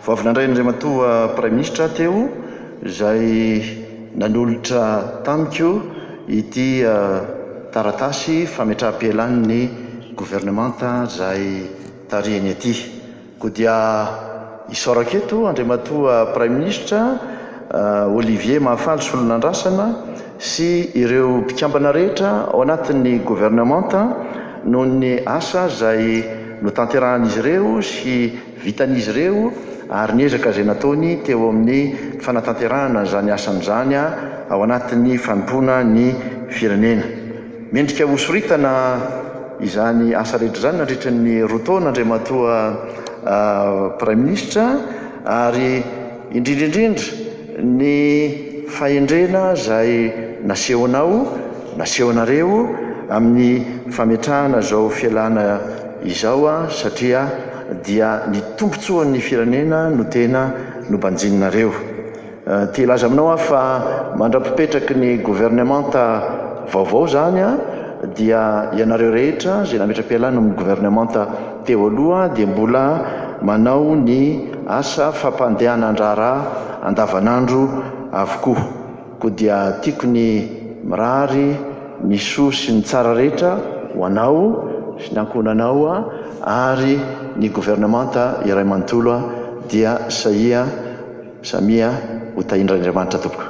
Vao avy nandray Andriamatoa Prime Ministra teo izay nanolotra tamiko ity taratasy fametraha-pialan'ny gouvernemanta izay tarihiny aty. Koa dia isaorako eto Andriamatoa Prime Ministra Olivier Mahafaly Solonandrasana sy ireo mpikambana rehetra ao anatin'ny gouvernemanta noho ny asa izay notanterahan'izy ireo sy vitan'izy ireo ary niezaka izay nataony teo amin'ny fanatanterahana izany asan'izany ao anatin'ny fanompoana ny firenena. Mendrika ho soritana izany asa rehetra izany nandritra ny roa taona Andriamatoa Prime Ministra ary indrindraindrindra ny fahendrena izay nasehonareo amin'ny fametrahana izao fialana izao satria dia ny tombontsoan'ny firenena no tena nobanjininareo. Te hilaza aminao fa mandra-pipetraky ny gouvernemanta vaovao zany dia ianareo rehetra izay nametra-pialana amin'ny gouvernemanta teo aloha dia mbola manao ny asa fampandehana andraraha andavanandro avokoa. Koa dia tiako ny mirary ny soa sy ny tsara rehetra ho anao sy ny ankohonanao ary ny gouvernemanta iray manontolo dia samia ho tahindran'Andriamanitra tompoko.